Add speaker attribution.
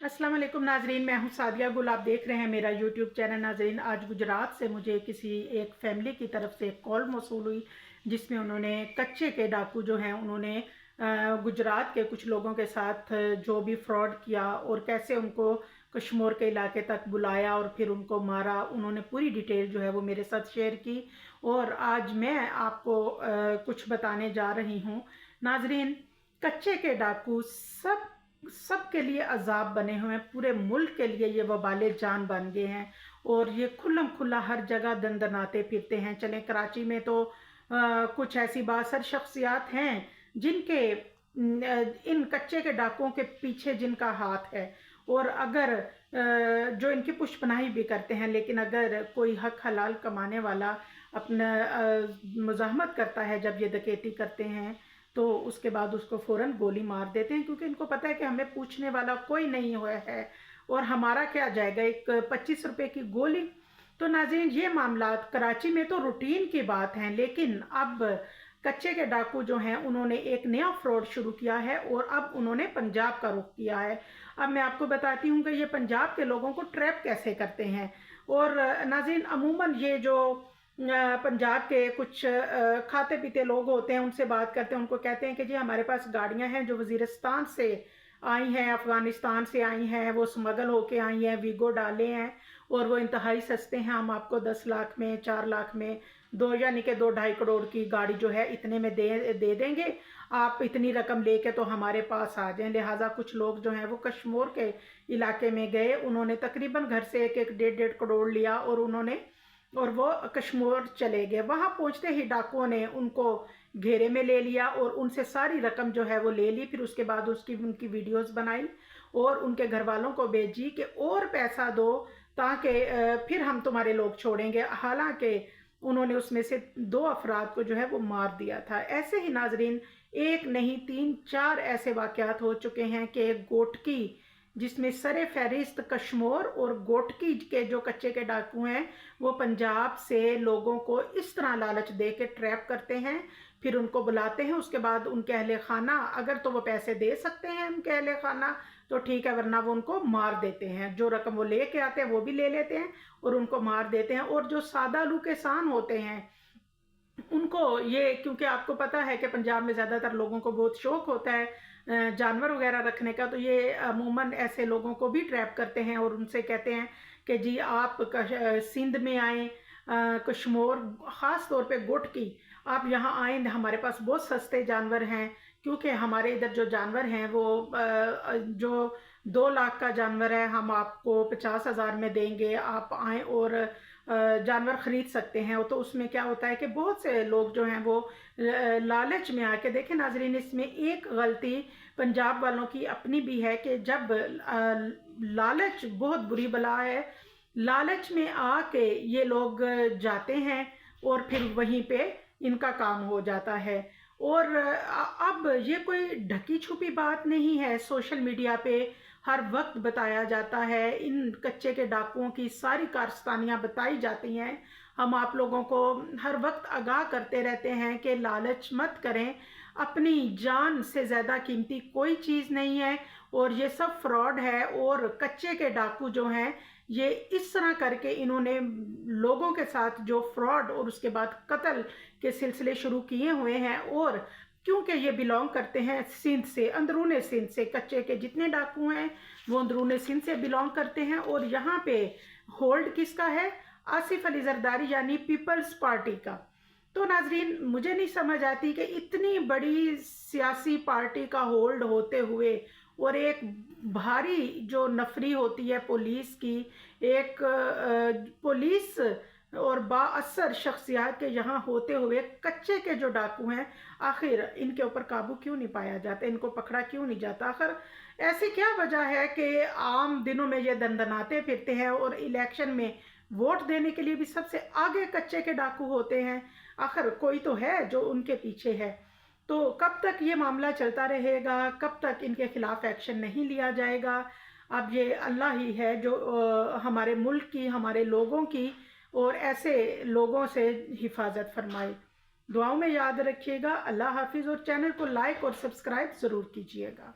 Speaker 1: अस्सलाम वालेकुम नाजरीन, मैं हूं सादिया गुल। आप देख रहे हैं मेरा यूट्यूब चैनल। नाजरीन, आज गुजरात से मुझे किसी एक फैमिली की तरफ से एक कॉल मौसूल हुई जिसमें उन्होंने कच्चे के डाकू जो हैं उन्होंने गुजरात के कुछ लोगों के साथ जो भी फ्रॉड किया और कैसे उनको कश्मीर के इलाके तक बुलाया और फिर उनको मारा, उन्होंने पूरी डिटेल जो है वो मेरे साथ शेयर की और आज मैं आपको कुछ बताने जा रही हूँ। नाजरीन, कच्चे के डाकू सब के लिए अजाब बने हुए हैं, पूरे मुल्क के लिए ये वबाले जान बन गए हैं और ये खुल्लम खुल्ला हर जगह दंदनाते फिरते हैं। चलें, कराची में तो कुछ ऐसी बासर शख्सियात हैं जिनके इन कच्चे के डाकुओं के पीछे जिनका हाथ है और अगर जो इनकी पुष्पनाही भी करते हैं, लेकिन अगर कोई हक हलाल कमाने वाला अपना मुज़ाहमत करता है जब ये डकैती करते हैं तो उसके बाद उसको फ़ौरन गोली मार देते हैं, क्योंकि इनको पता है कि हमें पूछने वाला कोई नहीं हुआ है और हमारा क्या जाएगा एक 25 रुपए की गोली। तो नाज़रीन, ये मामला कराची में तो रूटीन की बात है, लेकिन अब कच्चे के डाकू जो हैं उन्होंने एक नया फ्रॉड शुरू किया है और अब उन्होंने पंजाब का रुख किया है। अब मैं आपको बताती हूँ कि ये पंजाब के लोगों को ट्रैप कैसे करते हैं। और नाज़रीन, अमूमन ये जो पंजाब के कुछ खाते पीते लोग होते हैं उनसे बात करते हैं, उनको कहते हैं कि जी हमारे पास गाड़ियां हैं जो वजीरिस्तान से आई हैं, अफ़गानिस्तान से आई हैं, वो स्मगल होके आई हैं, वीगो डाले हैं और वो इंतहाई सस्ते हैं। हम आपको 10 लाख में, 4 लाख में, दो यानी कि 2-2.5 करोड़ की गाड़ी जो है इतने में दे देंगे, आप इतनी रकम लेके तो हमारे पास आ जाएं। लिहाजा कुछ लोग जो हैं वो कश्मीर के इलाके में गए, उन्होंने तकरीबन घर से 1-1, 1.5 करोड़ लिया और वो कश्मीर चले गए। वहां पहुंचते ही डाकुओं ने उनको घेरे में ले लिया और उनसे सारी रकम जो है वो ले ली। फिर उसके बाद उनकी वीडियोस बनाई और उनके घर वालों को भेजी कि और पैसा दो ताकि फिर हम तुम्हारे लोग छोड़ेंगे। हालांकि उन्होंने उसमें से 2 अफराद को जो है वो मार दिया था। ऐसे ही नाजरीन, एक नहीं 3-4 ऐसे वाकयात हो चुके हैं कि गोटकी, जिसमें सरे फहरिस्त कश्मीर और गोटकी के जो कच्चे के डाकू हैं वो पंजाब से लोगों को इस तरह लालच दे के ट्रैप करते हैं, फिर उनको बुलाते हैं। उसके बाद उनके अहले खाना, अगर तो वो पैसे दे सकते हैं उनके अहले खाना तो ठीक है, वरना वो उनको मार देते हैं। जो रकम वो लेके आते हैं वो भी ले लेते हैं और उनको मार देते हैं। और जो सादा लू के सान होते हैं उनको ये, क्योंकि आपको पता है कि पंजाब में ज़्यादातर लोगों को बहुत शौक होता है जानवर वगैरह रखने का, तो ये अमूमन ऐसे लोगों को भी ट्रैप करते हैं और उनसे कहते हैं कि जी आप सिंध में आएँ, कश्मीर ख़ास तौर पे गोटकी, आप यहाँ आएँ, हमारे पास बहुत सस्ते जानवर हैं। क्योंकि हमारे इधर जो जानवर हैं वो जो 2 लाख का जानवर है हम आपको 50,000 में देंगे, आप आएँ और जानवर ख़रीद सकते हैं। तो उसमें क्या होता है कि बहुत से लोग जो हैं वो लालच में आके, देखें नाजरीन, इसमें एक गलती पंजाब वालों की अपनी भी है कि जब लालच बहुत बुरी बला है, लालच में आके ये लोग जाते हैं और फिर वहीं पे इनका काम हो जाता है। और अब ये कोई ढकी छुपी बात नहीं है, सोशल मीडिया पे हर वक्त बताया जाता है, इन कच्चे के डाकुओं की सारी कारस्तानियाँ बताई जाती हैं। हम आप लोगों को हर वक्त आगाह करते रहते हैं कि लालच मत करें, अपनी जान से ज़्यादा कीमती कोई चीज़ नहीं है और ये सब फ्रॉड है। और कच्चे के डाकू जो हैं ये इस तरह करके इन्होंने लोगों के साथ जो फ्रॉड और उसके बाद कत्ल के सिलसिले शुरू किए हुए हैं। और क्योंकि ये बिलोंग करते हैं सिंध से, अंदरूनी सिंध से, कच्चे के जितने डाकू हैं वो अंदरूनी सिंध से बिलोंग करते हैं। और यहाँ पे होल्ड किसका है? आसिफ अली जरदारी यानी पीपल्स पार्टी का। तो नाजरीन, मुझे नहीं समझ आती कि इतनी बड़ी सियासी पार्टी का होल्ड होते हुए और एक भारी जो नफरी होती है पुलिस की, एक पुलिस और बाअसर शख्सियात के यहाँ होते हुए कच्चे के जो डाकू हैं, आखिर इनके ऊपर काबू क्यों नहीं पाया जाता, इनको पकड़ा क्यों नहीं जाता? आखिर ऐसी क्या वजह है कि आम दिनों में ये दंदनाते फिरते हैं और इलेक्शन में वोट देने के लिए भी सबसे आगे कच्चे के डाकू होते हैं? आखिर कोई तो है जो उनके पीछे है। तो कब तक ये मामला चलता रहेगा, कब तक इनके खिलाफ एक्शन नहीं लिया जाएगा? अब ये अल्लाह ही है जो हमारे मुल्क की, हमारे लोगों की और ऐसे लोगों से हिफाजत फरमाए। दुआओं में याद रखिएगा। अल्लाह हाफिज़ और चैनल को लाइक और सब्सक्राइब ज़रूर कीजिएगा।